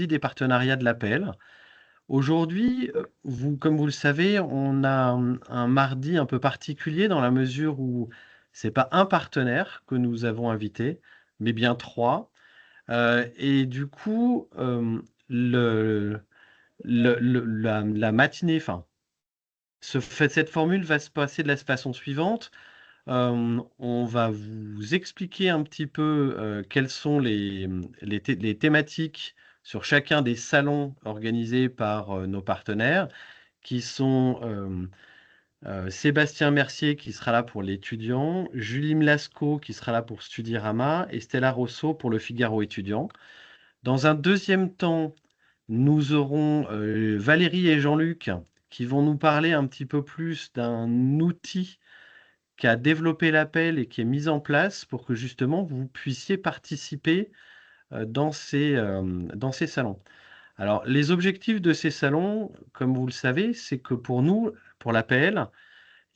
suivi des partenariats de l'APL. Aujourd'hui, comme vous le savez, on a un mardi un peu particulier dans la mesure où c'est pas un partenaire que nous avons invité, mais bien 3. Et du coup, la matinée, enfin, cette formule va se passer de la façon suivante. On va vous expliquer un petit peu, quelles sont les thématiques sur chacun des salons organisés par, nos partenaires qui sont, Sébastien Mercier qui sera là pour l'étudiant, Julie Mlasco qui sera là pour Studirama et Stella Rosso pour le Figaro étudiant. Dans un deuxième temps, nous aurons, Valérie et Jean-Luc qui vont nous parler un petit peu plus d'un outil qui a développé l'appel et qui est mis en place pour que justement vous puissiez participer, dans ces salons. Alors les objectifs de ces salons, comme vous le savez, c'est que pour nous, pour l'APL,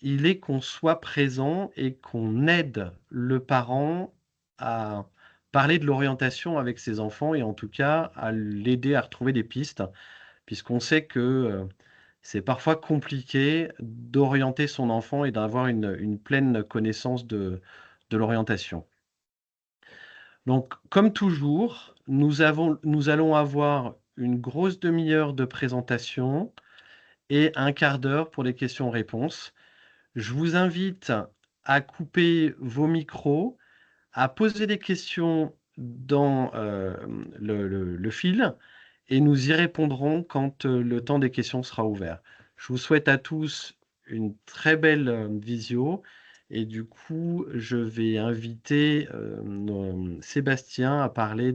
il est qu'on soit présent et qu'on aide le parent à parler de l'orientation avec ses enfants et en tout cas à l'aider à retrouver des pistes, puisqu'on sait que, c'est parfois compliqué d'orienter son enfant et d'avoir une pleine connaissance de l'orientation. Donc comme toujours, nous allons avoir une grosse demi-heure de présentation et un quart d'heure pour les questions-réponses. Je vous invite à couper vos micros, à poser des questions dans, le fil et nous y répondrons quand, le temps des questions sera ouvert. Je vous souhaite à tous une très belle, visio et du coup, je vais inviter, Sébastien à parler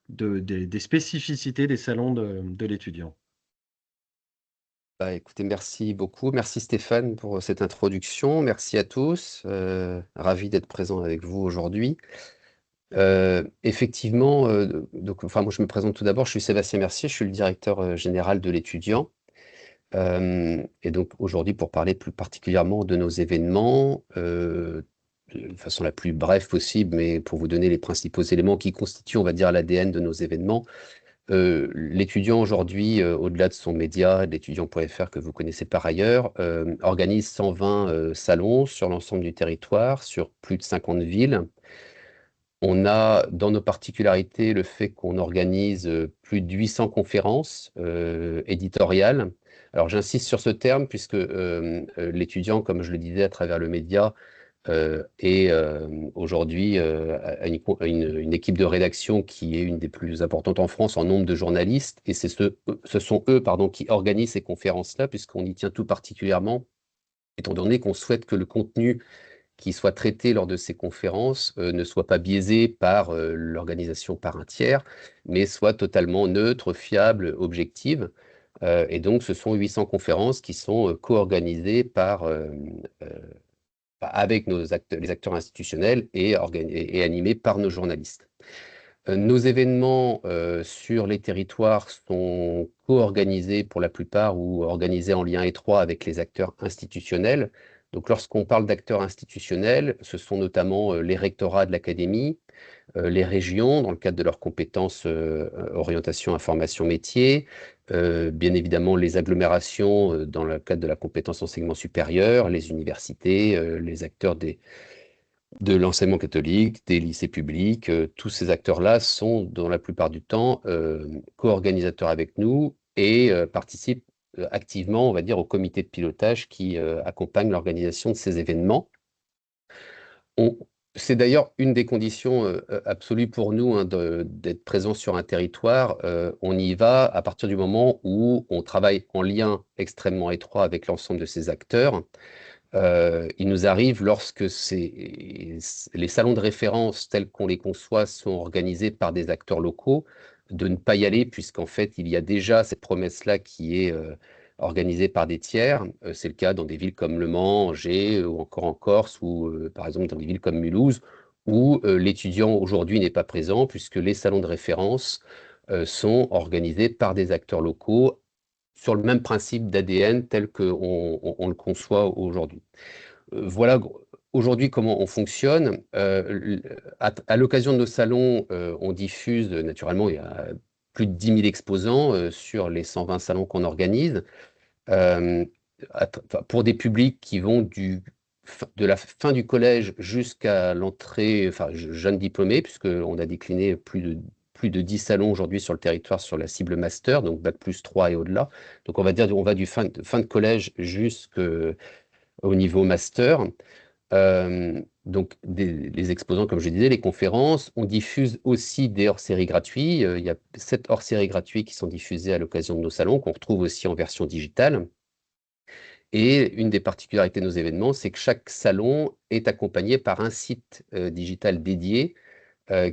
des spécificités des salons de l'étudiant. Bah, écoutez, merci beaucoup. Merci Stéphane pour cette introduction. Merci à tous. Ravi d'être présent avec vous aujourd'hui. Effectivement, moi, je me présente tout d'abord. Je suis Sébastien Mercier, je suis le directeur général de l'étudiant. Et donc aujourd'hui, pour parler plus particulièrement de nos événements, de façon la plus brève possible, mais pour vous donner les principaux éléments qui constituent, on va dire, l'ADN de nos événements. L'étudiant aujourd'hui, au-delà de son média, l'étudiant.fr que vous connaissez par ailleurs, organise 120 salons sur l'ensemble du territoire, sur plus de 50 villes. On a dans nos particularités le fait qu'on organise plus de 800 conférences éditoriales. Alors j'insiste sur ce terme puisque l'étudiant, comme je le disais à travers le média, et aujourd'hui a une équipe de rédaction qui est une des plus importantes en France en nombre de journalistes, et ce sont eux qui organisent ces conférences-là, puisqu'on y tient tout particulièrement, étant donné qu'on souhaite que le contenu qui soit traité lors de ces conférences ne soit pas biaisé par l'organisation par un tiers, mais soit totalement neutre, fiable, objective. Et donc, ce sont 800 conférences qui sont co-organisées avec les acteurs institutionnels et animés par nos journalistes. Nos événements sur les territoires sont co-organisés pour la plupart ou organisés en lien étroit avec les acteurs institutionnels. Donc lorsqu'on parle d'acteurs institutionnels, ce sont notamment les rectorats de l'académie, les régions dans le cadre de leurs compétences orientation, information, métier, bien évidemment les agglomérations dans le cadre de la compétence enseignement supérieur, les universités, les acteurs de l'enseignement catholique, des lycées publics. Tous ces acteurs-là sont, dans la plupart du temps, co-organisateurs avec nous et participent activement, on va dire, au comité de pilotage qui accompagne l'organisation de ces événements. C'est d'ailleurs une des conditions absolues pour nous hein, d'être présent sur un territoire. On y va à partir du moment où on travaille en lien extrêmement étroit avec l'ensemble de ces acteurs. Il nous arrive, lorsque les salons de référence tels qu'on les conçoit sont organisés par des acteurs locaux, de ne pas y aller, puisqu'en fait, il y a déjà cette promesse-là qui est organisée par des tiers. C'est le cas dans des villes comme Le Mans, Angers, ou encore en Corse, ou par exemple dans des villes comme Mulhouse, où l'étudiant aujourd'hui n'est pas présent, puisque les salons de référence sont organisés par des acteurs locaux sur le même principe d'ADN tel qu'on le conçoit aujourd'hui. Voilà aujourd'hui comment on fonctionne. À l'occasion de nos salons, on diffuse naturellement, il y a plus de 10 000 exposants sur les 120 salons qu'on organise, euh, pour des publics qui vont de la fin du collège jusqu'à l'entrée, enfin jeunes diplômés, puisqu'on a décliné plus de 10 salons aujourd'hui sur le territoire sur la cible master, donc Bac+3 et au-delà. Donc on va dire on va du fin de collège jusqu'au niveau master. Donc les exposants, comme je disais, les conférences. On diffuse aussi des hors-séries gratuits. Il y a 7 hors-séries gratuits qui sont diffusés à l'occasion de nos salons, qu'on retrouve aussi en version digitale. Et une des particularités de nos événements, c'est que chaque salon est accompagné par un site digital dédié euh,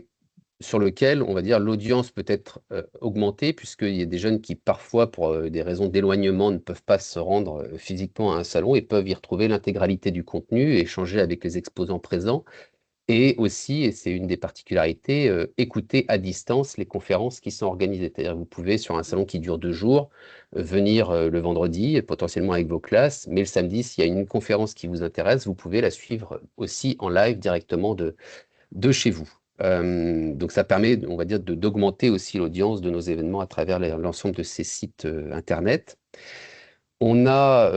sur lequel, on va dire, l'audience peut être augmentée, puisqu'il y a des jeunes qui, parfois, pour des raisons d'éloignement, ne peuvent pas se rendre physiquement à un salon et peuvent y retrouver l'intégralité du contenu, échanger avec les exposants présents. Et aussi, et c'est une des particularités, écouter à distance les conférences qui sont organisées. C'est-à-dire que vous pouvez, sur un salon qui dure 2 jours, venir le vendredi, potentiellement avec vos classes, mais le samedi, s'il y a une conférence qui vous intéresse, vous pouvez la suivre aussi en live directement de chez vous. Donc ça permet, on va dire, d'augmenter aussi l'audience de nos événements à travers l'ensemble de ces sites Internet. On a,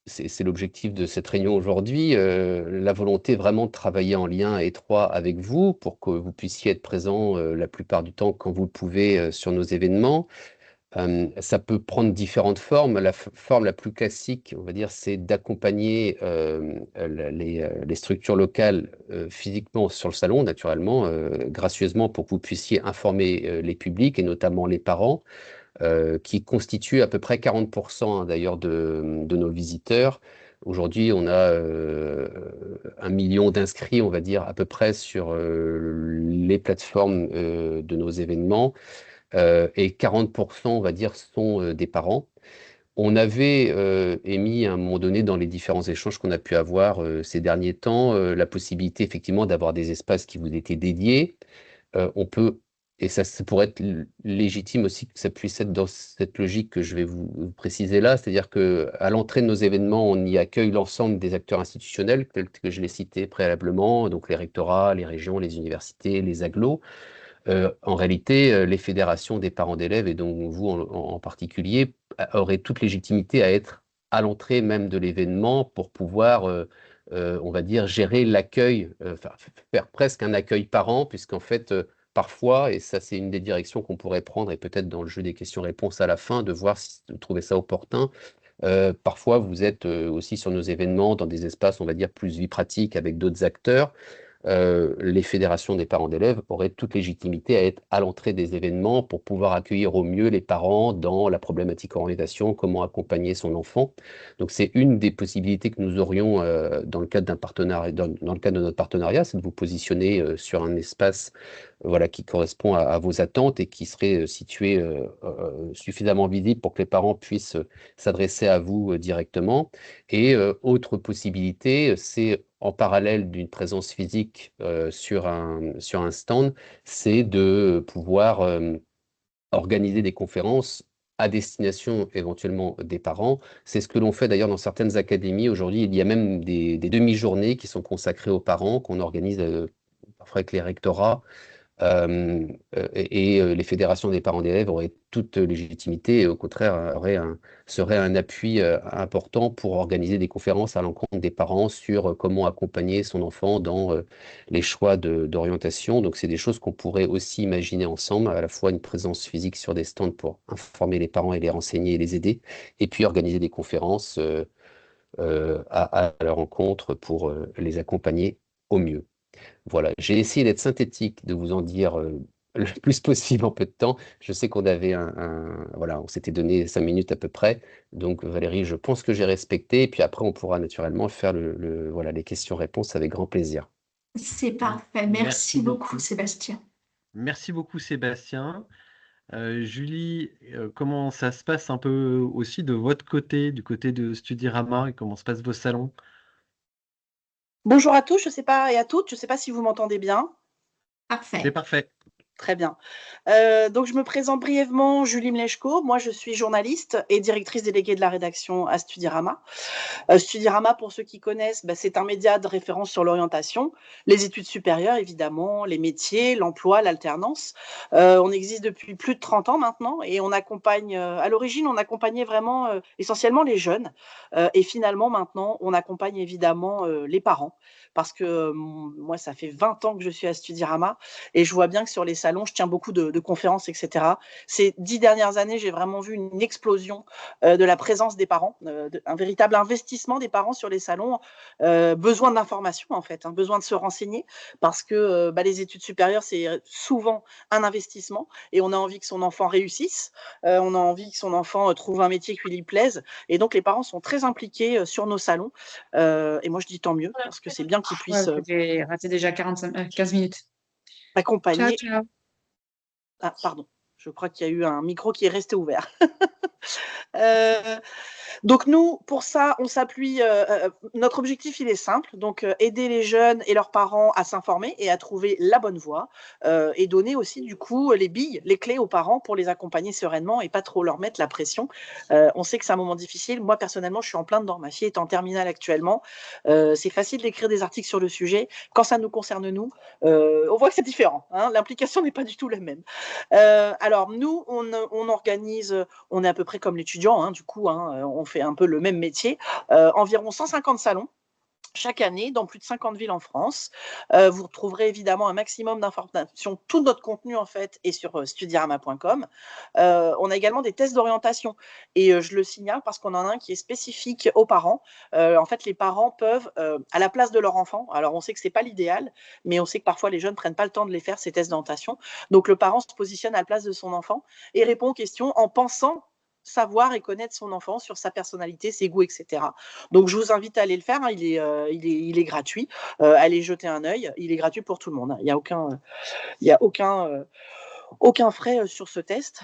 c'est l'objectif de cette réunion aujourd'hui, la volonté vraiment de travailler en lien étroit avec vous pour que vous puissiez être présent la plupart du temps quand vous le pouvez sur nos événements. Ça peut prendre différentes formes. La forme la plus classique, on va dire, c'est d'accompagner les structures locales physiquement sur le salon, naturellement, gracieusement pour que vous puissiez informer les publics et notamment les parents qui constitue à peu près 40% d'ailleurs de nos visiteurs. Aujourd'hui, on a 1 million d'inscrits, on va dire, à peu près sur les plateformes de nos événements. Et 40%, on va dire, sont des parents. On avait émis à un moment donné dans les différents échanges qu'on a pu avoir ces derniers temps la possibilité effectivement d'avoir des espaces qui vous étaient dédiés. On peut, et ça pourrait être légitime aussi que ça puisse être dans cette logique que je vais vous préciser là, c'est-à-dire que à l'entrée de nos événements, on y accueille l'ensemble des acteurs institutionnels, tels que je l'ai cité préalablement, donc les rectorats, les régions, les universités, les agglos. En réalité, les fédérations des parents d'élèves, et donc vous en particulier, auraient toute légitimité à être à l'entrée même de l'événement pour pouvoir, on va dire, gérer l'accueil, faire presque un accueil parent, puisqu'en fait, parfois, et ça c'est une des directions qu'on pourrait prendre, et peut-être dans le jeu des questions-réponses à la fin, de voir si vous trouvez ça opportun. Parfois, vous êtes aussi sur nos événements dans des espaces, on va dire, plus vie pratique avec d'autres acteurs. Les fédérations des parents d'élèves auraient toute légitimité à être à l'entrée des événements pour pouvoir accueillir au mieux les parents dans la problématique orientation, comment accompagner son enfant. Donc c'est une des possibilités que nous aurions dans le cadre d'un partenariat, dans le cadre de notre partenariat, c'est de vous positionner sur un espace voilà, qui correspond à vos attentes et qui serait situé suffisamment visible pour que les parents puissent s'adresser à vous directement. Et autre possibilité, c'est en parallèle d'une présence physique sur un stand, c'est de pouvoir organiser des conférences à destination éventuellement des parents. C'est ce que l'on fait d'ailleurs dans certaines académies. Aujourd'hui, il y a même des demi-journées qui sont consacrées aux parents, qu'on organise parfois avec les rectorats. Et les fédérations des parents d'élèves auraient toute légitimité et au contraire seraient un appui important pour organiser des conférences à l'encontre des parents sur comment accompagner son enfant dans les choix d'orientation. Donc c'est des choses qu'on pourrait aussi imaginer ensemble, à la fois une présence physique sur des stands pour informer les parents et les renseigner et les aider, et puis organiser des conférences à leur rencontre pour les accompagner au mieux. Voilà, j'ai essayé d'être synthétique, de vous en dire le plus possible en peu de temps. Je sais qu'on avait voilà, on s'était donné 5 minutes à peu près. Donc Valérie, je pense que j'ai respecté. Et puis après, on pourra naturellement faire voilà, les questions-réponses avec grand plaisir. C'est parfait. Merci Merci beaucoup, beaucoup. Sébastien. Merci beaucoup, Sébastien. Julie, comment ça se passe un peu aussi de votre côté, du côté de Studirama, et comment se passent vos salons? Bonjour à tous, je sais pas, et à toutes, je ne sais pas si vous m'entendez bien. C'est Parfait. parfait. Très bien. Donc, je me présente brièvement, Julie Mleczko. Moi, je suis journaliste et directrice déléguée de la rédaction à Studirama. Studirama, pour ceux qui connaissent, c'est un média de référence sur l'orientation, les études supérieures, évidemment, les métiers, l'emploi, l'alternance. On existe depuis plus de 30 ans maintenant et on accompagne, à l'origine, on accompagnait vraiment essentiellement les jeunes. Et finalement, maintenant, on accompagne évidemment les parents parce que moi, ça fait 20 ans que je suis à Studirama et je vois bien que sur les salons, je tiens beaucoup de conférences, etc. Ces 10 dernières années, j'ai vraiment vu une explosion de la présence des parents, un véritable investissement des parents sur les salons, besoin d'informations en fait, besoin de se renseigner parce que les études supérieures, c'est souvent un investissement et on a envie que son enfant réussisse, on a envie que son enfant trouve un métier qui lui plaise et donc les parents sont très impliqués sur nos salons et moi je dis tant mieux parce que c'est bien qu'ils puissent J'ai raté déjà 15 minutes. accompagner. Ciao. Ah, pardon, je crois qu'il y a eu un micro qui est resté ouvert. Donc nous, pour ça, on s'appuie. Notre objectif, il est simple. Donc aider les jeunes et leurs parents à s'informer et à trouver la bonne voie, et donner aussi du coup les billes, les clés aux parents pour les accompagner sereinement et pas trop leur mettre la pression. On sait que c'est un moment difficile. Moi personnellement, je suis en plein dedans. Ma fille est en terminale actuellement. C'est facile d'écrire des articles sur le sujet. Quand ça nous concerne nous, on voit que c'est différent. L'implication n'est pas du tout la même. Alors nous, on organise. On est à peu près comme l'étudiant, du coup, on fait un peu le même métier. Environ 150 salons chaque année dans plus de 50 villes en France. Vous retrouverez évidemment un maximum d'informations. Tout notre contenu, en fait, est sur studirama.com. On a également des tests d'orientation. Et je le signale parce qu'on en a un qui est spécifique aux parents. En fait, les parents peuvent, à la place de leur enfant, alors on sait que ce n'est pas l'idéal, mais on sait que parfois les jeunes ne prennent pas le temps de les faire, ces tests d'orientation. Donc le parent se positionne à la place de son enfant et répond aux questions en pensant savoir et connaître son enfant sur sa personnalité, ses goûts, etc. Donc, je vous invite à aller le faire. Il est gratuit. Allez jeter un œil. Il est gratuit pour tout le monde. Il n'y a aucun frais sur ce test.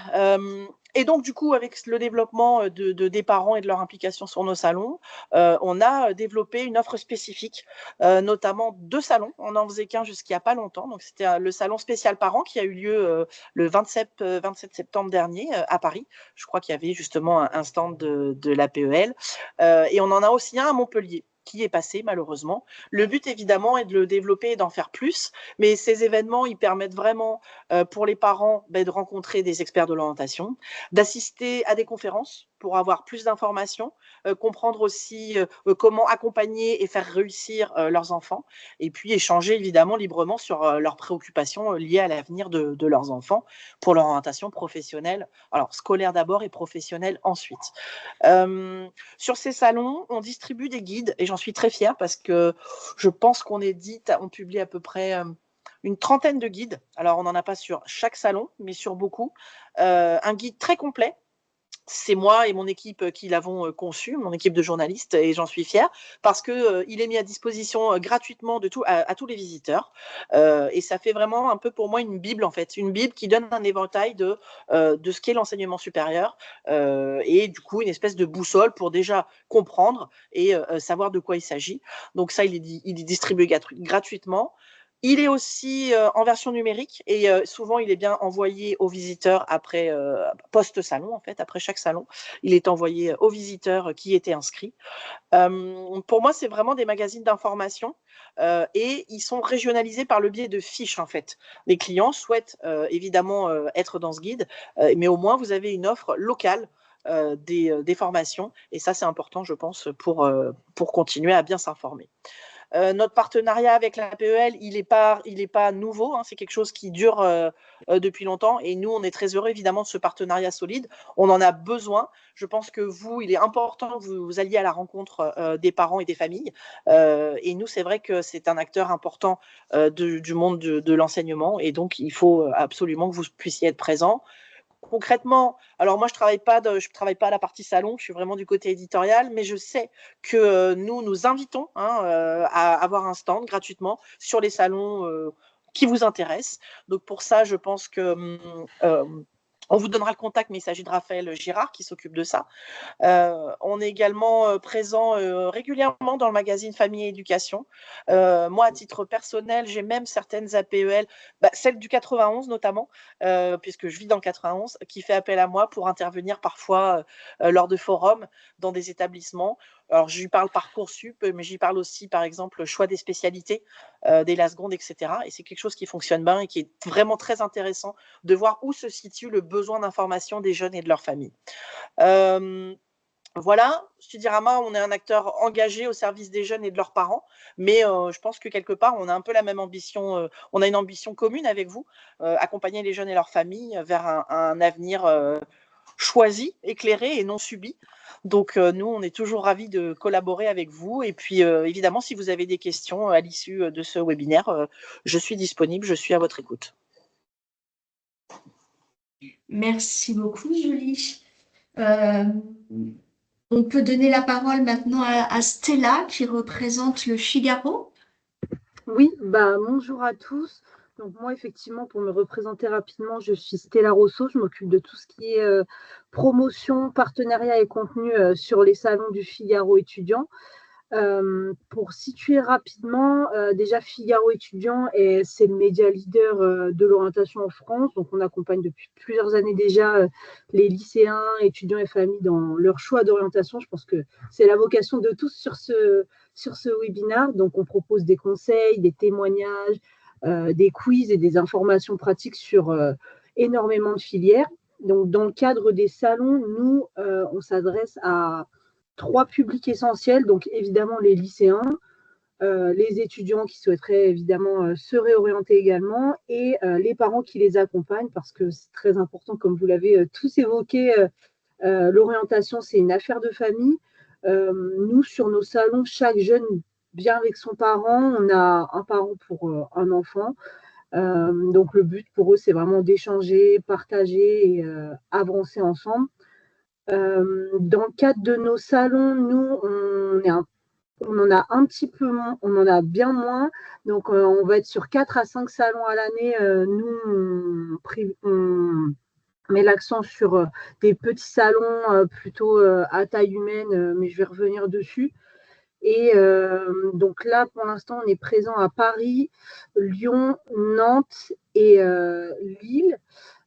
Et donc, du coup, avec le développement des parents et de leur implication sur nos salons, on a développé une offre spécifique, notamment 2 salons. On n'en faisait qu'un jusqu'il n'y a pas longtemps. Donc, c'était le salon spécial parents qui a eu lieu le 27 septembre dernier à Paris. Je crois qu'il y avait justement un stand de la PEL. Et on en a aussi un à Montpellier qui est passé malheureusement. Le but évidemment est de le développer et d'en faire plus, mais ces événements, ils permettent vraiment pour les parents de rencontrer des experts de l'orientation, d'assister à des conférences pour avoir plus d'informations, comprendre aussi comment accompagner et faire réussir leurs enfants, et puis échanger évidemment librement sur leurs préoccupations liées à l'avenir de leurs enfants pour leur orientation professionnelle, alors scolaire d'abord et professionnelle ensuite. Sur ces salons, on distribue des guides et j'en suis très fière parce que je pense qu'on publie à peu près une trentaine de guides. Alors, on n'en a pas sur chaque salon, mais sur beaucoup. Un guide très complet. C'est moi et mon équipe qui l'avons conçu, mon équipe de journalistes, et j'en suis fière parce qu'il est mis à disposition gratuitement à tous les visiteurs. Et ça fait vraiment un peu pour moi une Bible, en fait, une Bible qui donne un éventail de ce qu'est l'enseignement supérieur et du coup une espèce de boussole pour déjà comprendre et savoir de quoi il s'agit. Donc ça, il est distribué gratuitement. Il est aussi en version numérique et souvent il est bien envoyé aux visiteurs après post-salon, en fait, après chaque salon. Il est envoyé aux visiteurs qui étaient inscrits. Pour moi, c'est vraiment des magazines d'information et ils sont régionalisés par le biais de fiches, en fait. Les clients souhaitent évidemment être dans ce guide, mais au moins vous avez une offre locale des formations et ça, c'est important, je pense, pour continuer à bien s'informer. Notre partenariat avec la PEL, il n'est pas nouveau, c'est quelque chose qui dure depuis longtemps et nous, on est très heureux évidemment de ce partenariat solide. On en a besoin. Je pense que il est important que vous alliez à la rencontre des parents et des familles. Et nous, c'est vrai que c'est un acteur important du monde de l'enseignement et donc il faut absolument que vous puissiez être présents. Concrètement, alors moi je travaille pas à la partie salon, je suis vraiment du côté éditorial, mais je sais que nous invitons à avoir un stand gratuitement sur les salons qui vous intéressent. Donc pour ça, je pense que On vous donnera le contact, mais il s'agit de Raphaël Girard qui s'occupe de ça. On est également présent régulièrement dans le magazine Famille et Éducation. Moi, à titre personnel, j'ai même certaines APEL, celle du 91 notamment, puisque je vis dans le 91, qui fait appel à moi pour intervenir parfois lors de forums dans des établissements. Alors, je lui parle Parcoursup, mais j'y parle aussi, par exemple, choix des spécialités, des seconde, etc. Et c'est quelque chose qui fonctionne bien et qui est vraiment très intéressant de voir où se situe le besoin d'information des jeunes et de leur famille. Voilà, Studirama, on est un acteur engagé au service des jeunes et de leurs parents, mais je pense que quelque part, on a un peu la même ambition, on a une ambition commune avec vous, accompagner les jeunes et leurs familles vers un avenir choisi, éclairé et non subi. Donc, nous, on est toujours ravis de collaborer avec vous. Et puis, évidemment, si vous avez des questions à l'issue de ce webinaire, je suis disponible, je suis à votre écoute. Merci beaucoup, Julie. On peut donner la parole maintenant à Stella, qui représente le Figaro. Oui, bonjour à tous. Donc moi, effectivement, pour me représenter rapidement, je suis Stella Rosso. Je m'occupe de tout ce qui est promotion, partenariat et contenu sur les salons du Figaro étudiant. Pour situer rapidement, déjà Figaro étudiant, c'est le média leader de l'orientation en France. Donc on accompagne depuis plusieurs années déjà les lycéens, étudiants et familles dans leur choix d'orientation. Je pense que c'est la vocation de tous sur ce webinaire. Donc on propose des conseils, des témoignages, des quiz et des informations pratiques sur énormément de filières. Donc dans le cadre des salons, nous, on s'adresse à 3 publics essentiels, donc évidemment les lycéens, les étudiants qui souhaiteraient évidemment se réorienter également, et les parents qui les accompagnent, parce que c'est très important, comme vous l'avez tous évoqué, l'orientation, c'est une affaire de famille. Nous, sur nos salons, chaque jeune vient avec son parent, on a un parent pour un enfant. Donc le but pour eux, c'est vraiment d'échanger, partager et avancer ensemble. Dans le cadre de nos salons, nous, on en a un petit peu moins, on en a bien moins. Donc, on va être sur 4 à 5 salons à l'année. Nous, on met l'accent sur des petits salons plutôt à taille humaine, mais je vais revenir dessus. Et donc là, pour l'instant, on est présent à Paris, Lyon, Nantes et Lille.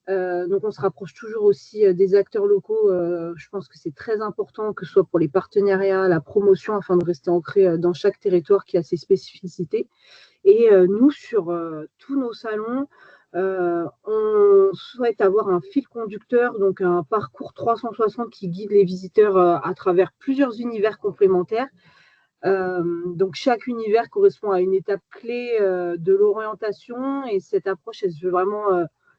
Donc, on se rapproche toujours aussi des acteurs locaux. Je pense que c'est très important, que ce soit pour les partenariats, la promotion, afin de rester ancré dans chaque territoire qui a ses spécificités. Et nous, sur tous nos salons, on souhaite avoir un fil conducteur, donc un parcours 360 qui guide les visiteurs à travers plusieurs univers complémentaires. Donc, chaque univers correspond à une étape clé de l'orientation, et cette approche, elle se veut vraiment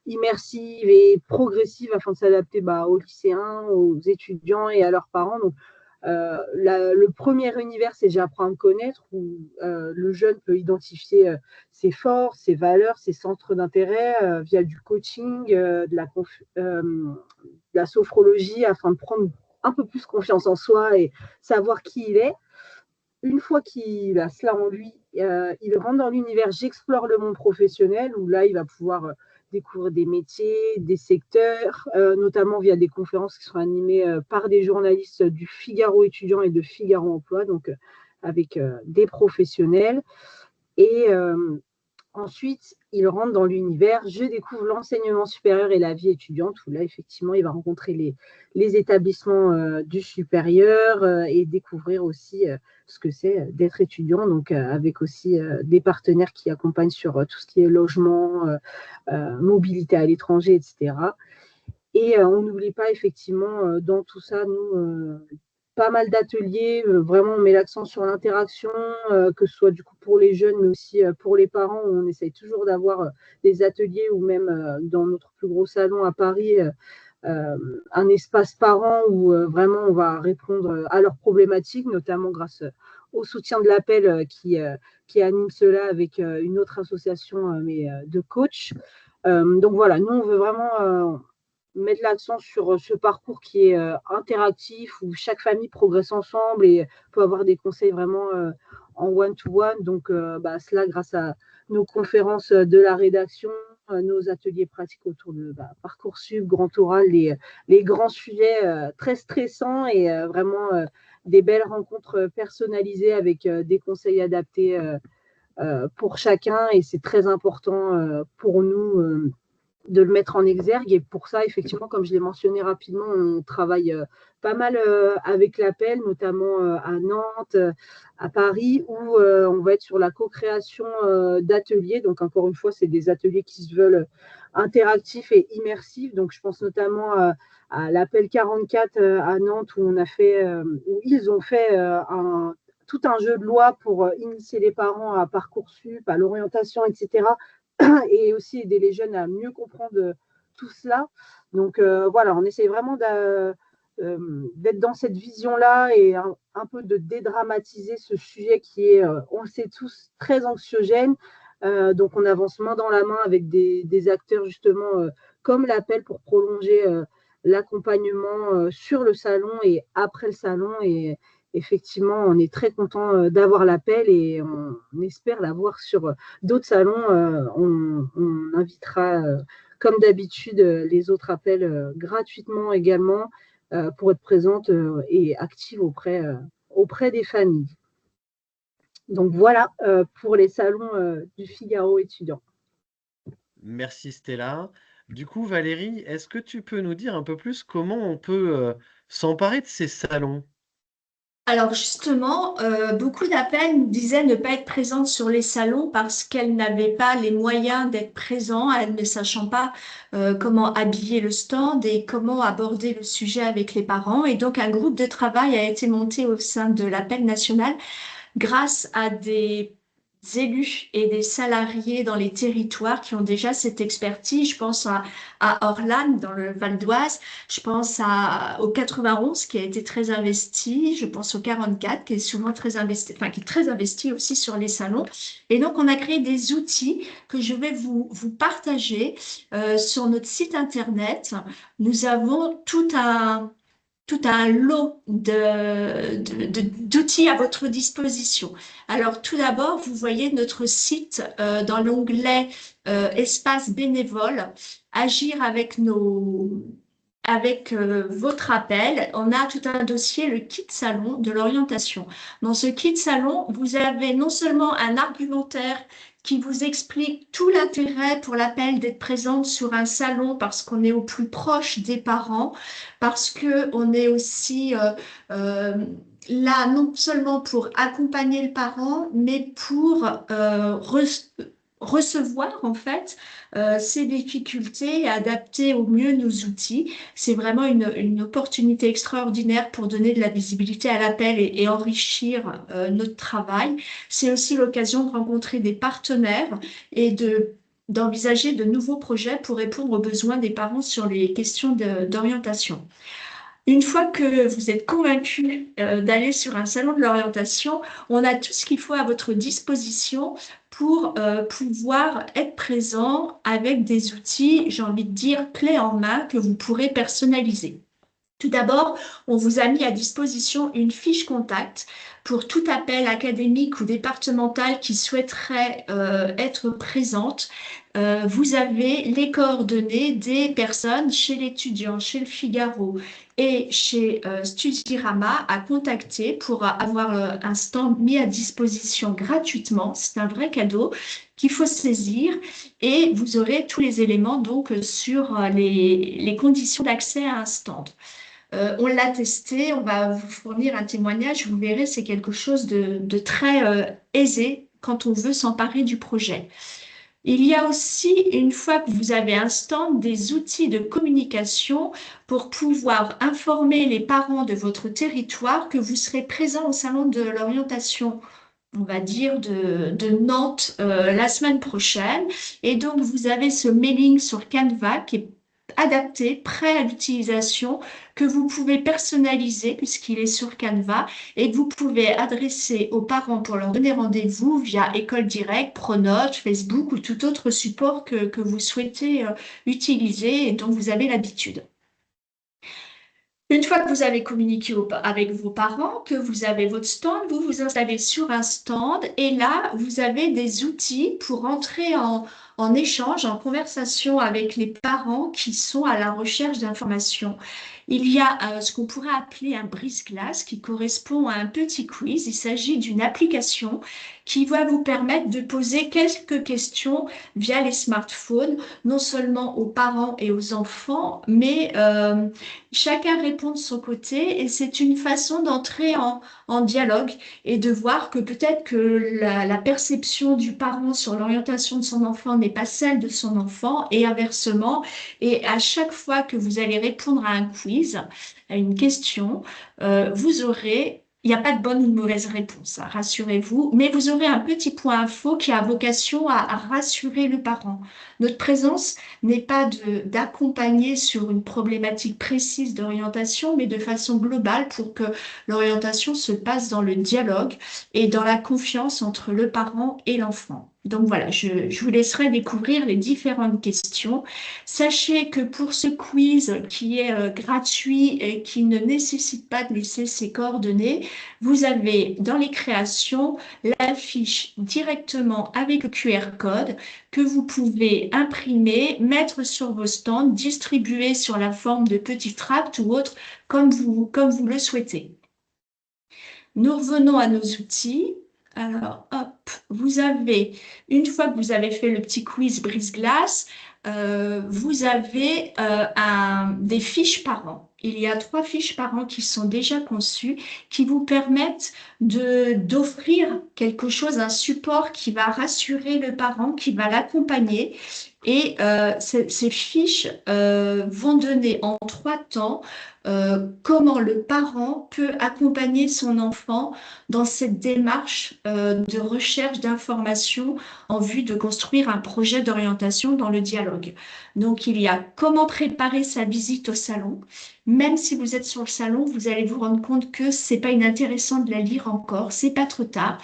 immersive et progressive afin de s'adapter aux lycéens, aux étudiants et à leurs parents. Donc, le premier univers, c'est j'apprends à me connaître, où le jeune peut identifier ses forces, ses valeurs, ses centres d'intérêt via du coaching, de la sophrologie, afin de prendre un peu plus confiance en soi et savoir qui il est. Une fois qu'il a cela en lui, il rentre dans l'univers J'explore le monde professionnel, où là, il va pouvoir découvrir des métiers, des secteurs, notamment via des conférences qui seront animées par des journalistes du Figaro étudiant et de Figaro emploi, donc avec des professionnels. Et ensuite, il rentre dans l'univers Je découvre l'enseignement supérieur et la vie étudiante, où là, effectivement, il va rencontrer les établissements du supérieur et découvrir aussi ce que c'est d'être étudiant, donc avec aussi des partenaires qui accompagnent sur tout ce qui est logement, mobilité à l'étranger, etc. Et on n'oublie pas, effectivement, dans tout ça, nous, pas mal d'ateliers, vraiment on met l'accent sur l'interaction, que ce soit du coup pour les jeunes, mais aussi pour les parents, où on essaye toujours d'avoir des ateliers, ou même dans notre plus gros salon à Paris, un espace parent où vraiment on va répondre à leurs problématiques, notamment grâce au soutien de l'appel qui anime cela avec une autre association de coachs. Donc voilà, nous on veut vraiment mettre l'accent sur ce parcours qui est interactif, où chaque famille progresse ensemble et peut avoir des conseils vraiment en one-to-one. Donc, cela grâce à nos conférences de la rédaction, nos ateliers pratiques autour de Parcoursup, Grand Oral, les grands sujets très stressants et vraiment des belles rencontres personnalisées avec des conseils adaptés pour chacun. Et c'est très important pour nous de le mettre en exergue. Et pour ça, effectivement, comme je l'ai mentionné rapidement, on travaille pas mal avec l'APEL, notamment à Nantes, à Paris, où on va être sur la co-création d'ateliers. Donc, encore une fois, c'est des ateliers qui se veulent interactifs et immersifs. Donc, je pense notamment à l'APEL 44 à Nantes, où ils ont fait tout un jeu de loi pour initier les parents à Parcoursup, à l'orientation, etc., et aussi aider les jeunes à mieux comprendre tout cela. Donc voilà, on essaie vraiment d'être dans cette vision-là et un peu de dédramatiser ce sujet qui est, on le sait tous, très anxiogène. Donc on avance main dans la main avec des acteurs justement comme l'APEL pour prolonger l'accompagnement sur le salon et après le salon. Et effectivement, on est très content d'avoir l'APEL et on espère l'avoir sur d'autres salons. On invitera, comme d'habitude, les autres APEL gratuitement également pour être présente et active auprès des familles. Donc voilà pour les salons du Figaro étudiant. Merci Stella. Du coup, Valérie, est-ce que tu peux nous dire un peu plus comment on peut s'emparer de ces salons? Alors justement, beaucoup d'appels nous disaient ne pas être présentes sur les salons parce qu'elles n'avaient pas les moyens d'être présentes, elles ne sachant pas comment habiller le stand et comment aborder le sujet avec les parents. Et donc un groupe de travail a été monté au sein de l'appel national grâce à des élus et des salariés dans les territoires qui ont déjà cette expertise. Je pense à Orlane dans le Val d'Oise, je pense au 91 qui a été très investi, je pense au 44 qui est souvent très investi, enfin qui est très investi aussi sur les salons. Et donc on a créé des outils que je vais vous partager sur notre site internet. Nous avons tout un lot d'outils à votre disposition. Alors, tout d'abord, vous voyez notre site dans l'onglet Espace bénévole, Agir avec votre appel. On a tout un dossier, le kit salon de l'orientation. Dans ce kit salon, vous avez non seulement un argumentaire qui vous explique tout l'intérêt pour l'appel d'être présente sur un salon parce qu'on est au plus proche des parents, parce qu'on est aussi là non seulement pour accompagner le parent, mais pour recevoir en fait ces difficultés et adapter au mieux nos outils. C'est vraiment une opportunité extraordinaire pour donner de la visibilité à l'appel et enrichir notre travail. C'est aussi l'occasion de rencontrer des partenaires et d'envisager de nouveaux projets pour répondre aux besoins des parents sur les questions d'orientation. Une fois que vous êtes convaincu d'aller sur un salon de l'orientation, on a tout ce qu'il faut à votre disposition pour pouvoir être présent avec des outils, j'ai envie de dire, clés en main que vous pourrez personnaliser. Tout d'abord, on vous a mis à disposition une fiche contact pour tout appel académique ou départemental qui souhaiterait être présente. Vous avez les coordonnées des personnes chez l'étudiant, chez le Figaro et chez Studyrama à contacter pour avoir un stand mis à disposition gratuitement. C'est un vrai cadeau qu'il faut saisir et vous aurez tous les éléments donc sur les conditions d'accès à un stand. On l'a testé, on va vous fournir un témoignage, vous verrez, c'est quelque chose de très aisé quand on veut s'emparer du projet. Il y a aussi, une fois que vous avez un stand, des outils de communication pour pouvoir informer les parents de votre territoire que vous serez présent au salon de l'orientation, on va dire, de Nantes la semaine prochaine. Et donc, vous avez ce mailing sur Canva qui est adapté, prêt à l'utilisation, que vous pouvez personnaliser puisqu'il est sur Canva et que vous pouvez adresser aux parents pour leur donner rendez-vous via École Directe, Pronote, Facebook ou tout autre support que vous souhaitez utiliser et dont vous avez l'habitude. Une fois que vous avez communiqué avec vos parents, que vous avez votre stand, vous vous installez sur un stand et là, vous avez des outils pour entrer en échange, en conversation avec les parents qui sont à la recherche d'informations. Il y a ce qu'on pourrait appeler un brise-glace qui correspond à un petit quiz. Il s'agit d'une application qui va vous permettre de poser quelques questions via les smartphones, non seulement aux parents et aux enfants, mais chacun répond de son côté et c'est une façon d'entrer en dialogue et de voir que peut-être que la perception du parent sur l'orientation de son enfant n'est pas celle de son enfant et inversement. Et à chaque fois que vous allez répondre à un quiz, à une question, vous aurez, il n'y a pas de bonne ou de mauvaise réponse, hein, rassurez-vous, mais vous aurez un petit point info qui a vocation à rassurer le parent. Notre présence n'est pas d'accompagner sur une problématique précise d'orientation, mais de façon globale pour que l'orientation se passe dans le dialogue et dans la confiance entre le parent et l'enfant. Donc voilà, je vous laisserai découvrir les différentes questions. Sachez que pour ce quiz qui est gratuit et qui ne nécessite pas de laisser ses coordonnées, vous avez dans les créations la fiche directement avec le QR code que vous pouvez imprimer, mettre sur vos stands, distribuer sur la forme de petits tracts ou autres comme vous le souhaitez. Nous revenons à nos outils. Alors, hop, vous avez, une fois que vous avez fait le petit quiz brise-glace, vous avez des fiches parents. Il y a 3 fiches parents qui sont déjà conçues, qui vous permettent d'offrir quelque chose, un support qui va rassurer le parent, qui va l'accompagner. Et ces fiches vont donner en 3 temps comment le parent peut accompagner son enfant dans cette démarche de recherche d'informations en vue de construire un projet d'orientation dans le dialogue. Donc, il y a comment préparer sa visite au salon. Même si vous êtes sur le salon, vous allez vous rendre compte que c'est pas inintéressant de la lire encore, c'est pas trop tard.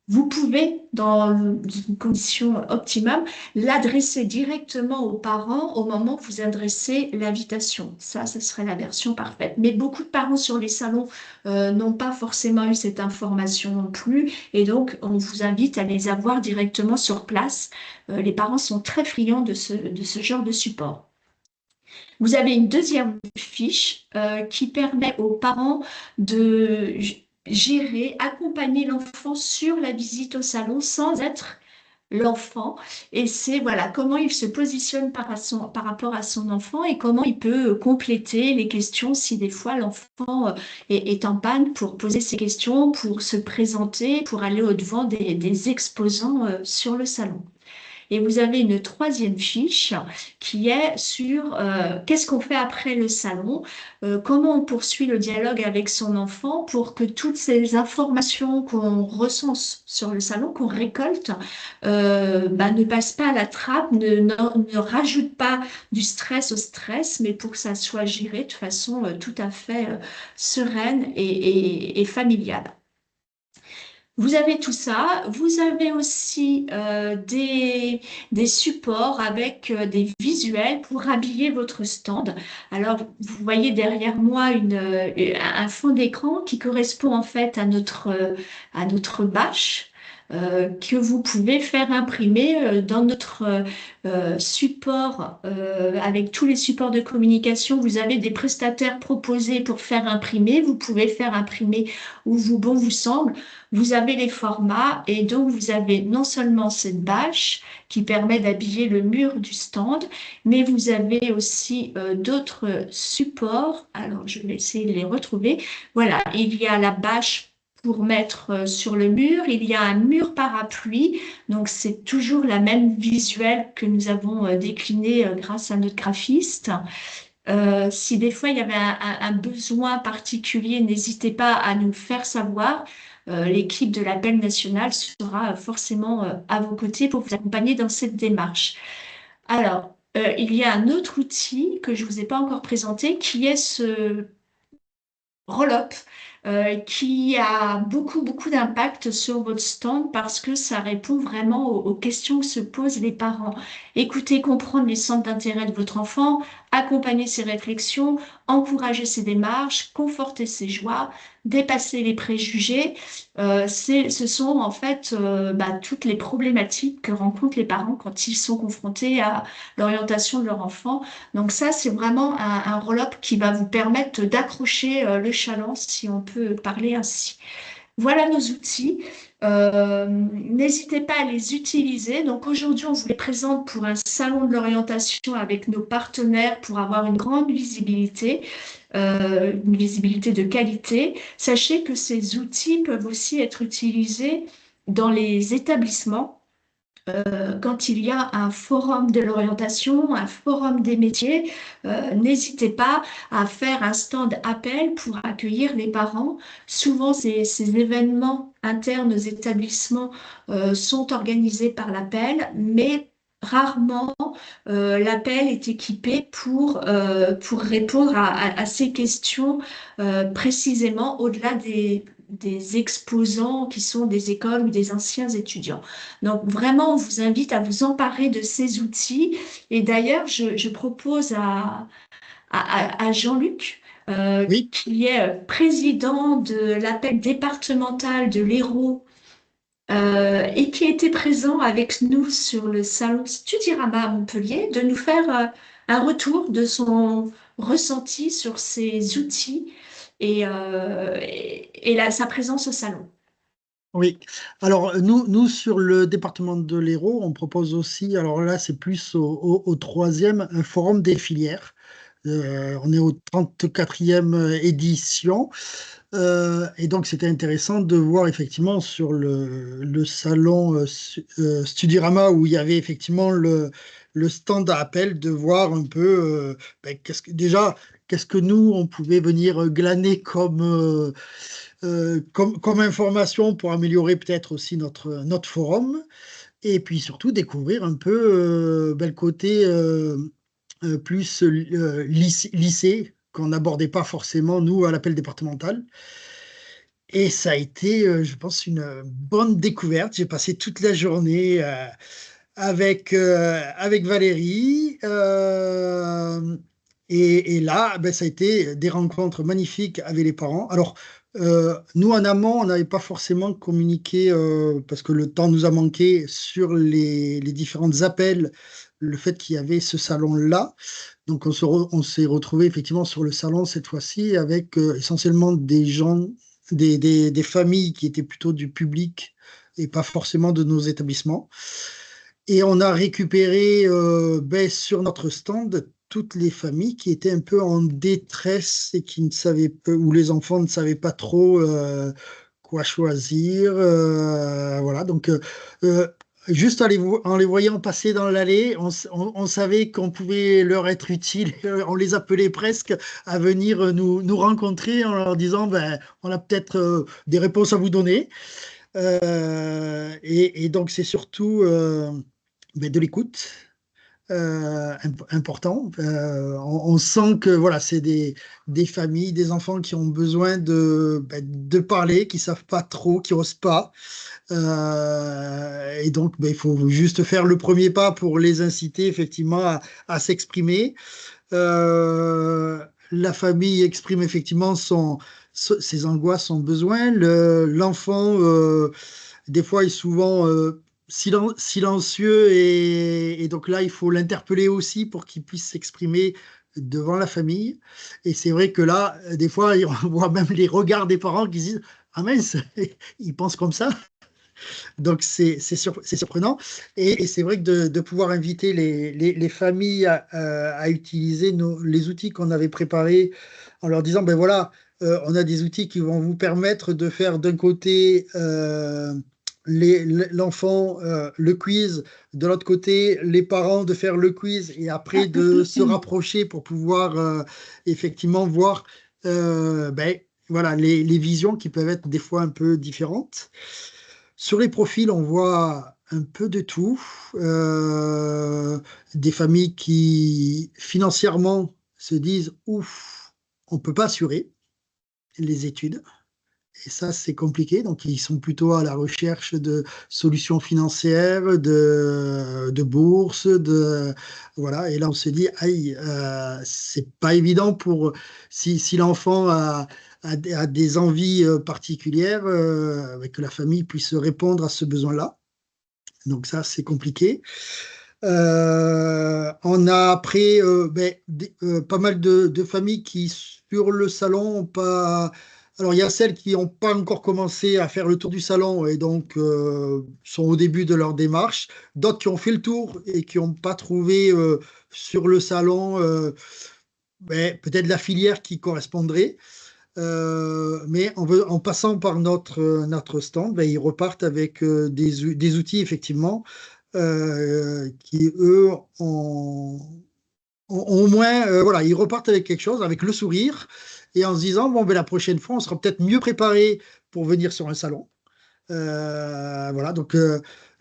Vous pouvez, dans une condition optimum, l'adresser directement aux parents au moment où vous adressez l'invitation. Ça, ce serait la version parfaite. Mais beaucoup de parents sur les salons n'ont pas forcément eu cette information non plus. Et donc, on vous invite à les avoir directement sur place. Les parents sont très friands de ce genre de support. Vous avez une deuxième fiche qui permet aux parents de gérer, accompagner l'enfant sur la visite au salon sans être l'enfant. Et c'est voilà comment il se positionne par rapport à son enfant et comment il peut compléter les questions si des fois l'enfant est en panne pour poser ses questions, pour se présenter, pour aller au-devant des exposants sur le salon. Et vous avez une 3e fiche qui est sur qu'est-ce qu'on fait après le salon, comment on poursuit le dialogue avec son enfant pour que toutes ces informations qu'on recense sur le salon, qu'on récolte, ne passent pas à la trappe, ne rajoutent pas du stress au stress, mais pour que ça soit géré de façon tout à fait sereine et familiale. Vous avez tout ça. Vous avez aussi des supports avec des visuels pour habiller votre stand. Alors, vous voyez derrière moi un fond d'écran qui correspond en fait à notre bâche. Que vous pouvez faire imprimer dans notre support, avec tous les supports de communication. Vous avez des prestataires proposés pour faire imprimer. Vous pouvez faire imprimer où bon vous semble. Vous avez les formats et donc vous avez non seulement cette bâche qui permet d'habiller le mur du stand, mais vous avez aussi d'autres supports. Alors, je vais essayer de les retrouver. Voilà, il y a la bâche pour mettre sur le mur. Il y a un mur parapluie, donc c'est toujours la même visuelle que nous avons déclinée grâce à notre graphiste. Si des fois il y avait un besoin particulier, n'hésitez pas à nous faire savoir. L'équipe de l'appel national sera forcément à vos côtés pour vous accompagner dans cette démarche. Alors, il y a un autre outil que je ne vous ai pas encore présenté qui est ce roll-up qui a beaucoup d'impact sur votre stand parce que ça répond vraiment aux questions que se posent les parents. Écoutez, comprendre les centres d'intérêt de votre enfant, accompagner ses réflexions, encourager ses démarches, conforter ses joies, dépasser les préjugés, ce sont en fait toutes les problématiques que rencontrent les parents quand ils sont confrontés à l'orientation de leur enfant. Donc ça, c'est vraiment un roll-up qui va vous permettre d'accrocher le chaland, si on peut parler ainsi. Voilà nos outils. N'hésitez pas à les utiliser. Donc aujourd'hui, on vous les présente pour un salon de l'orientation avec nos partenaires pour avoir une visibilité de qualité. Sachez que ces outils peuvent aussi être utilisés dans les établissements quand il y a un forum de l'orientation, un forum des métiers, n'hésitez pas à faire un stand appel pour accueillir les parents. Souvent, ces événements internes aux établissements sont organisés par l'appel, mais rarement l'appel est équipé pour répondre à ces questions précisément au-delà des exposants qui sont des écoles ou des anciens étudiants. Donc vraiment, on vous invite à vous emparer de ces outils. Et d'ailleurs, je propose à Jean-Luc, Oui, qui est président de l'appel départemental de l'Hérault et qui était présent avec nous sur le salon Studirama à Montpellier, de nous faire un retour de son ressenti sur ces outils et sa présence au salon. oui. Alors, nous, sur le département de l'Hérault, on propose aussi, alors là, c'est plus au troisième, un forum des filières. On est au 34e édition. Et donc, c'était intéressant de voir effectivement sur le salon Studirama où il y avait effectivement le stand à appel, de voir un peu qu'est-ce que nous, on pouvait venir glaner comme information pour améliorer peut-être aussi notre forum. Et puis surtout découvrir un peu le côté plus lycée qu'on n'abordait pas forcément, nous, à l'appel départemental. Et ça a été, je pense, une bonne découverte. J'ai passé toute la journée avec Valérie. Et là, ben, ça a été des rencontres magnifiques avec les parents. Alors, nous, en amont, on n'avait pas forcément communiqué, parce que le temps nous a manqué, sur les différents appels, le fait qu'il y avait ce salon-là. Donc, on s'est retrouvé effectivement sur le salon cette fois-ci avec essentiellement des gens, des familles qui étaient plutôt du public et pas forcément de nos établissements. Et on a récupéré sur notre stand toutes les familles qui étaient un peu en détresse et qui ne savaient pas, où les enfants ne savaient pas trop quoi choisir. Voilà, donc juste en les voyant passer dans l'allée, on savait qu'on pouvait leur être utile. On les appelait presque à venir nous rencontrer en leur disant ben, on a peut-être des réponses à vous donner. Et donc, c'est surtout de l'écoute. Important. On sent que voilà, c'est des familles, des enfants qui ont besoin de parler, qui savent pas trop, qui osent pas. Et donc, il faut juste faire le premier pas pour les inciter effectivement à s'exprimer. La famille exprime effectivement ses angoisses, son besoin. L'enfant, des fois, est souvent silencieux et donc là, il faut l'interpeller aussi pour qu'il puisse s'exprimer devant la famille. Et c'est vrai que là, des fois, on voit même les regards des parents qui se disent « Ah mince, ils pensent comme ça ?» Donc, c'est surprenant. Et c'est vrai que de pouvoir inviter les familles à utiliser les outils qu'on avait préparés en leur disant, ben voilà, on a des outils qui vont vous permettre de faire d'un côté l'enfant le quiz, de l'autre côté les parents de faire le quiz et après de se rapprocher pour pouvoir effectivement voir voilà, les visions qui peuvent être des fois un peu différentes. Sur les profils, on voit un peu de tout. Des familles qui financièrement se disent ouf, on ne peut pas assurer les études. Et ça, c'est compliqué. Donc, ils sont plutôt à la recherche de solutions financières, de bourses, voilà. Et là, on se dit, aïe, c'est pas évident si l'enfant à des envies particulières, que la famille puisse répondre à ce besoin-là. Donc ça, c'est compliqué. On a après pas mal de familles qui, sur le salon, ont pas. Alors, il y a celles qui n'ont pas encore commencé à faire le tour du salon et donc sont au début de leur démarche. D'autres qui ont fait le tour et qui n'ont pas trouvé sur le salon peut-être la filière qui correspondrait. Mais en passant par notre stand, ils repartent avec des outils, effectivement, qui, eux, ont au moins, voilà, ils repartent avec quelque chose, avec le sourire, et en se disant, bon, la prochaine fois, on sera peut-être mieux préparé pour venir sur un salon. Voilà, donc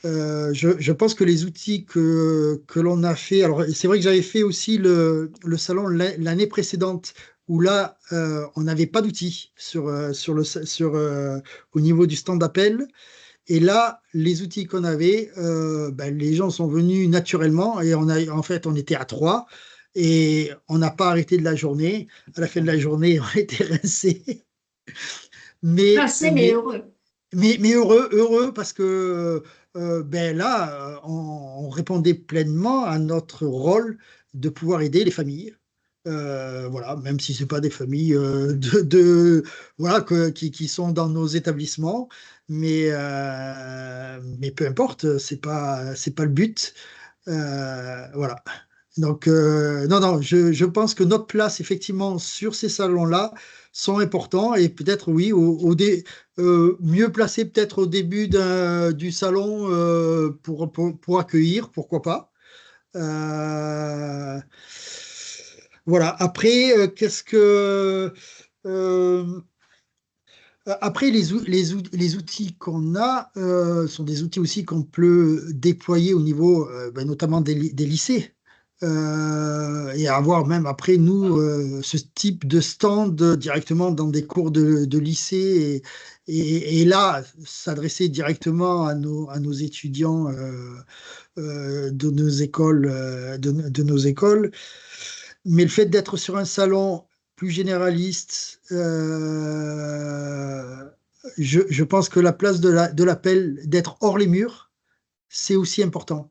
je pense que les outils que l'on a fait, alors c'est vrai que j'avais fait aussi le salon l'année précédente, où là, on n'avait pas d'outils au niveau du stand d'appel. Et là, les outils qu'on avait, les gens sont venus naturellement et en fait, on était à 3 et on n'a pas arrêté de la journée. À la fin de la journée, on était rincés. Mais heureux. Mais heureux parce que là, on répondait pleinement à notre rôle de pouvoir aider les familles. Voilà, même si c'est pas des familles voilà, qui sont dans nos établissements, mais peu importe, c'est pas le but. Voilà. Donc, non, je pense que notre place, effectivement, sur ces salons-là, sont importants et peut-être, oui, mieux placé peut-être au début du salon pour accueillir, pourquoi pas. Euh, voilà. Après, euh, après, les outils qu'on a sont des outils aussi qu'on peut déployer au niveau notamment des lycées. Et avoir même après nous ce type de stand directement dans des cours de lycée et là s'adresser directement à nos étudiants de nos écoles de nos écoles. Mais le fait d'être sur un salon plus généraliste, je pense que la place de l'appel, d'être hors les murs, c'est aussi important.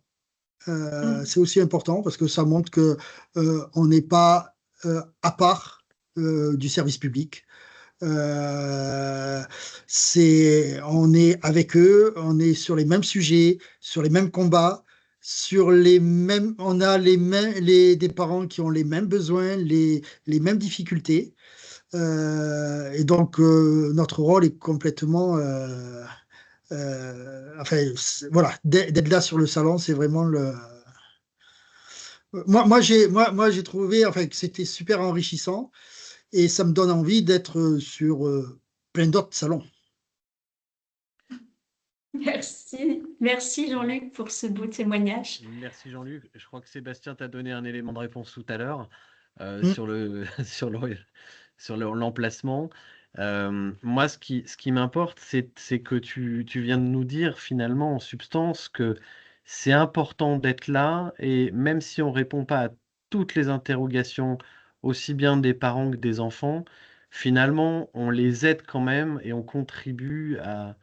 C'est aussi important parce que ça montre que on n'est pas à part du service public. On est avec eux, on est sur les mêmes sujets, sur les mêmes combats, on a des parents qui ont les mêmes besoins, les mêmes difficultés. Et donc, notre rôle est complètement. Enfin, voilà, d'être là sur le salon, c'est vraiment le. Moi, j'ai trouvé enfin, que c'était super enrichissant et ça me donne envie d'être sur plein d'autres salons. Merci Jean-Luc pour ce beau témoignage. Merci Jean-Luc. Je crois que Sébastien t'a donné un élément de réponse tout à l'heure sur l'emplacement. Moi, ce qui m'importe, c'est que tu viens de nous dire finalement en substance que c'est important d'être là et même si on ne répond pas à toutes les interrogations, aussi bien des parents que des enfants, finalement, on les aide quand même et on contribue à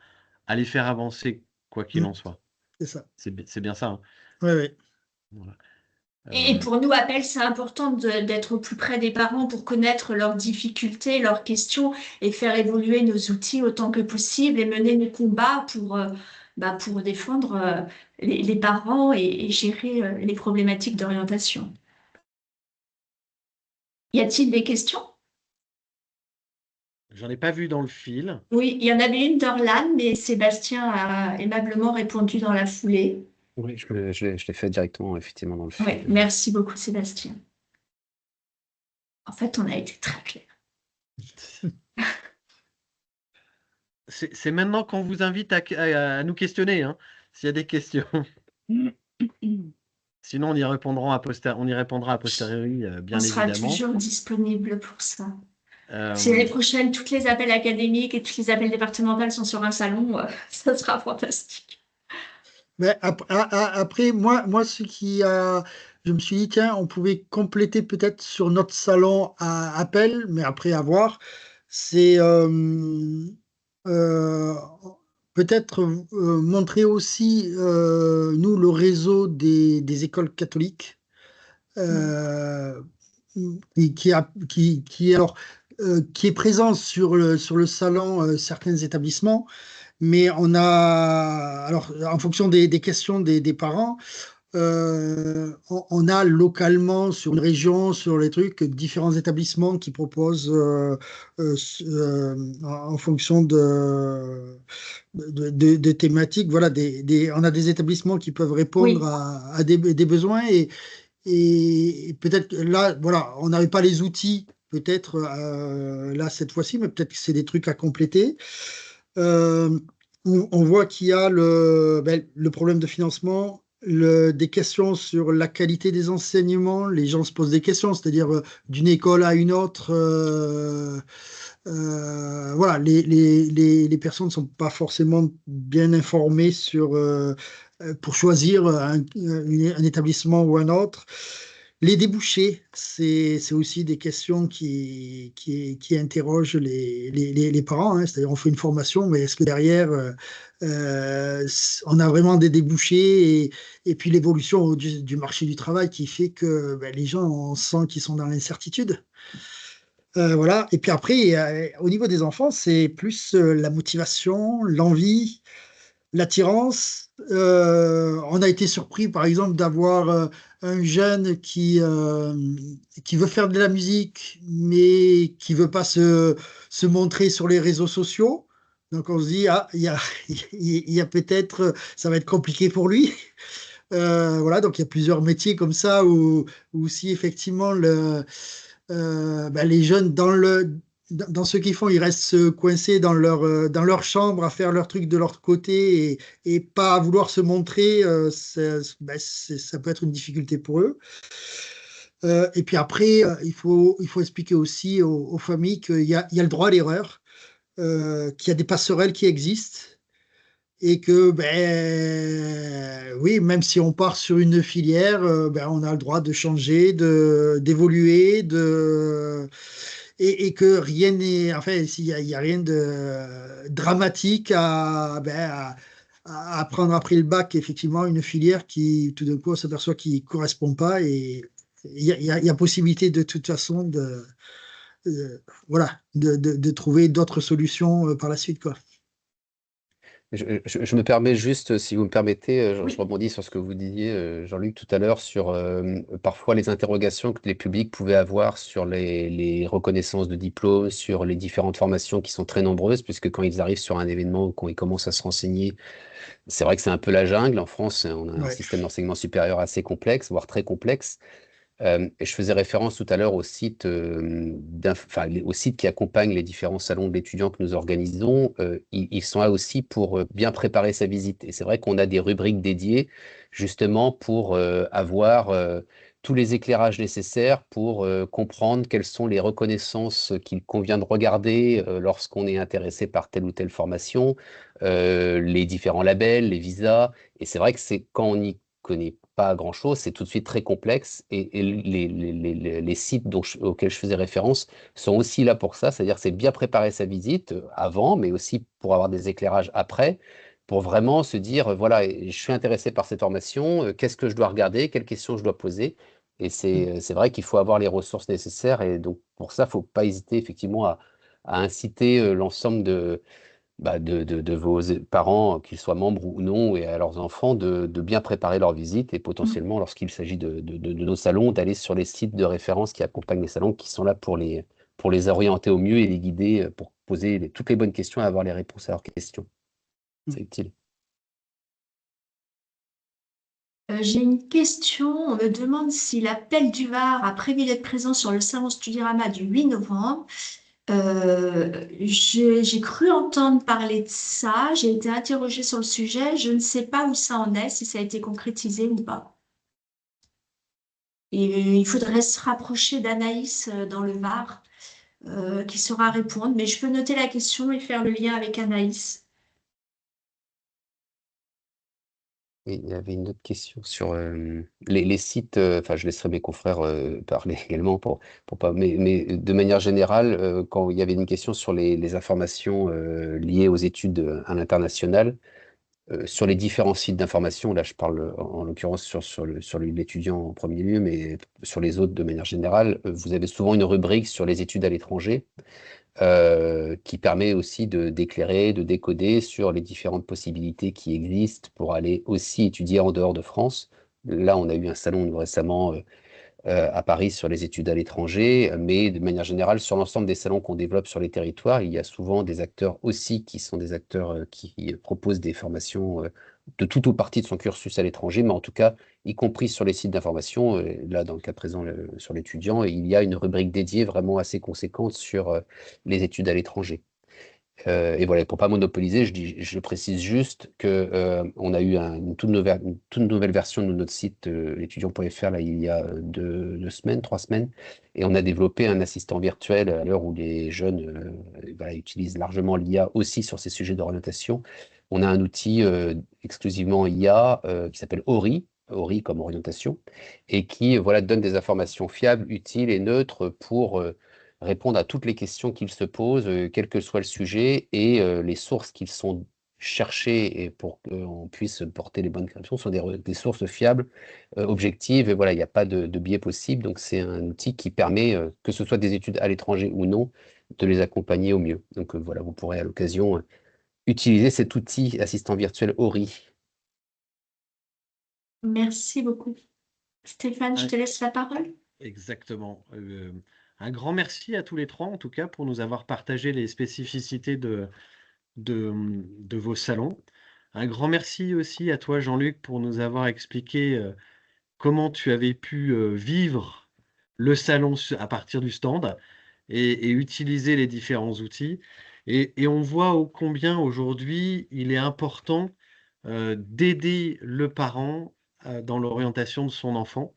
les faire avancer, quoi qu'il en soit. C'est ça. C'est bien ça. Hein. Oui. Voilà. Et pour nous, Appel, c'est important d'être au plus près des parents pour connaître leurs difficultés, leurs questions et faire évoluer nos outils autant que possible et mener nos combats pour défendre les parents et gérer les problématiques d'orientation. Y a-t-il des questions? J'en ai pas vu dans le fil. Oui, il y en avait une d'Orlan, mais Sébastien a aimablement répondu dans la foulée. Oui, je l'ai fait directement, effectivement, dans le fil. Oui, merci beaucoup, Sébastien. En fait, on a été très clair. C'est maintenant qu'on vous invite à nous questionner, hein, s'il y a des questions. Sinon, on y répondra a posteriori, bien évidemment. On sera toujours disponible pour ça. Si l'année prochaine, toutes les appels académiques et tous les appels départementaux sont sur un salon, ça sera fantastique. Mais après, moi, je me suis dit, tiens, on pouvait compléter peut-être sur notre salon à appel, mais après à voir. c'est euh, peut-être montrer aussi, nous, le réseau des écoles catholiques, euh, alors, qui est présent sur le salon, certains établissements, mais on a, alors, en fonction des questions des parents, on a localement, sur une région, sur les trucs, différents établissements qui proposent, en fonction de thématiques, voilà, on a des établissements qui peuvent répondre Oui, à des besoins et peut-être que là, voilà, on n'avait pas les outils, peut-être là cette fois-ci, mais peut-être que c'est des trucs à compléter. Euh, on voit qu'il y a le problème de financement, des questions sur la qualité des enseignements. Les gens se posent des questions, c'est-à-dire d'une école à une autre. Voilà, les personnes ne sont pas forcément bien informées pour choisir un établissement ou un autre. Les débouchés, c'est aussi des questions qui interrogent les parents, hein. C'est-à-dire, on fait une formation, mais est-ce que derrière, on a vraiment des débouchés et puis l'évolution du marché du travail qui fait que ben, les gens, on sent qu'ils sont dans l'incertitude. Voilà. Et puis après, au niveau des enfants, c'est plus la motivation, l'envie, l'attirance. On a été surpris, par exemple, d'avoir un jeune qui veut faire de la musique, mais qui veut pas se montrer sur les réseaux sociaux. Donc on se dit, ah, il y a peut-être, ça va être compliqué pour lui. Voilà, donc il y a plusieurs métiers comme ça où si effectivement ben, les jeunes dans ce qu'ils font, ils restent coincés dans leur chambre à faire leur truc de leur côté et pas à vouloir se montrer, ben, ça peut être une difficulté pour eux. Et puis après, il faut expliquer aussi aux familles il y a le droit à l'erreur, qu'il y a des passerelles qui existent et que, ben, oui, même si on part sur une filière, ben, on a le droit de changer, d'évoluer, et que rien n'est, enfin, il y a rien de dramatique à prendre après le bac, effectivement, une filière qui, tout d'un coup, on s'aperçoit qu'il ne correspond pas et il y a possibilité de toute façon voilà, de trouver d'autres solutions par la suite, quoi. Je me permets juste, si vous me permettez, je oui. rebondis sur ce que vous disiez, Jean-Luc, tout à l'heure, sur parfois les interrogations que les publics pouvaient avoir sur les reconnaissances de diplômes, sur les différentes formations qui sont très nombreuses, puisque quand ils arrivent sur un événement ou quand ils commencent à se renseigner, c'est vrai que c'est un peu la jungle. En France, on a un Ouais. système d'enseignement supérieur assez complexe, voire très complexe. Et je faisais référence tout à l'heure au site, enfin, au site qui accompagne les différents salons d'étudiants que nous organisons. Ils sont là aussi pour bien préparer sa visite. Et c'est vrai qu'on a des rubriques dédiées justement pour avoir tous les éclairages nécessaires pour comprendre quelles sont les reconnaissances qu'il convient de regarder lorsqu'on est intéressé par telle ou telle formation, les différents labels, les visas. Et c'est vrai que c'est quand on n'y connaît pas grand-chose, c'est tout de suite très complexe et les sites auxquels je faisais référence sont aussi là pour ça, c'est-à-dire c'est bien préparer sa visite avant, mais aussi pour avoir des éclairages après, pour vraiment se dire, voilà, je suis intéressé par cette formation, qu'est-ce que je dois regarder, quelles questions je dois poser. Et c'est vrai qu'il faut avoir les ressources nécessaires et donc pour ça, il ne faut pas hésiter effectivement à inciter l'ensemble de vos parents, qu'ils soient membres ou non, et à leurs enfants, de bien préparer leur visite et Mm. potentiellement, lorsqu'il s'agit de nos salons, d'aller sur les sites de référence qui accompagnent les salons, qui sont là pour les orienter au mieux et les guider pour poser toutes les bonnes questions et avoir les réponses à leurs questions. C'est utile. J'ai une question. On me demande si l'appel du Var a prévu d'être présent sur le salon Studirama du 8 novembre. J'ai cru entendre parler de ça. J'ai été interrogée sur le sujet. Je ne sais pas où ça en est, si ça a été concrétisé ou pas. Et il faudrait se rapprocher d'Anaïs dans le Var, qui saura répondre. Mais je peux noter la question et faire le lien avec Anaïs. Et il y avait une autre question sur les sites, enfin je laisserai mes confrères parler également pour pas, mais de manière générale, quand il y avait une question sur les informations liées aux études à l'international, sur les différents sites d'information, là je parle en l'occurrence sur l'étudiant en premier lieu, mais sur les autres de manière générale, vous avez souvent une rubrique sur les études à l'étranger qui permet aussi d'éclairer, de décoder sur les différentes possibilités qui existent pour aller aussi étudier en dehors de France. Là, on a eu un salon récemment à Paris sur les études à l'étranger, mais de manière générale, sur l'ensemble des salons qu'on développe sur les territoires, il y a souvent des acteurs aussi qui sont des acteurs qui proposent des formations de toute ou partie de son cursus à l'étranger, mais en tout cas, y compris sur les sites d'information, là dans le cas présent sur l'étudiant, il y a une rubrique dédiée vraiment assez conséquente sur les études à l'étranger. Et voilà, pour pas monopoliser, je précise juste que on a eu une toute nouvelle version de notre site l'étudiant.fr là il y a 2 semaines, 3 semaines, et on a développé un assistant virtuel à l'heure où les jeunes voilà, utilisent largement l'IA aussi sur ces sujets d'orientation. On a un outil exclusivement IA qui s'appelle Ori. Ori comme orientation, et qui voilà, donne des informations fiables, utiles et neutres pour répondre à toutes les questions qu'ils se posent, quel que soit le sujet, et les sources qu'ils sont cherchées et pour qu'on puisse porter les bonnes questions sont des sources fiables, objectives, et voilà, il n'y a pas de biais possible. Donc c'est un outil qui permet, que ce soit des études à l'étranger ou non, de les accompagner au mieux. Donc voilà, vous pourrez à l'occasion utiliser cet outil assistant virtuel Ori. Merci beaucoup. Stéphane, je Un- te laisse la parole. Exactement. Un grand merci à tous les trois, en tout cas, pour nous avoir partagé les spécificités de vos salons. Un grand merci aussi à toi, Jean-Luc, pour nous avoir expliqué comment tu avais pu vivre le salon à partir du stand et utiliser les différents outils. Et on voit ô combien aujourd'hui il est important d'aider le parent dans l'orientation de son enfant.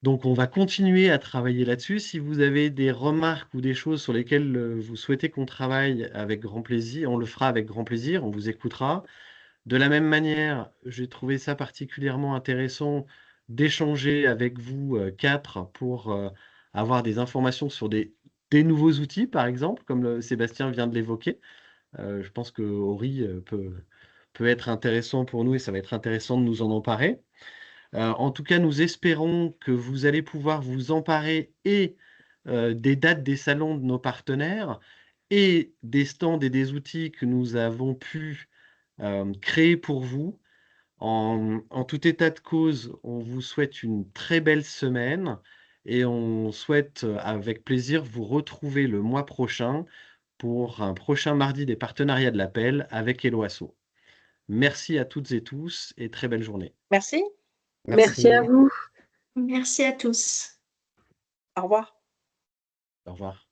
Donc on va continuer à travailler là-dessus. Si vous avez des remarques ou des choses sur lesquelles vous souhaitez qu'on travaille avec grand plaisir, on le fera avec grand plaisir, on vous écoutera. De la même manière, j'ai trouvé ça particulièrement intéressant d'échanger avec vous 4 pour avoir des informations sur des nouveaux outils, par exemple, comme Sébastien vient de l'évoquer. Je pense que Ori peut être intéressant pour nous et ça va être intéressant de nous en emparer. En tout cas, nous espérons que vous allez pouvoir vous emparer et des dates des salons de nos partenaires et des stands et des outils que nous avons pu créer pour vous. En tout état de cause, on vous souhaite une très belle semaine et on souhaite avec plaisir vous retrouver le mois prochain pour un prochain mardi des partenariats de l'appel avec Eloasso. Merci à toutes et tous et très belle journée. Merci. Merci à Merci. vous. Merci à tous. Au revoir. Au revoir.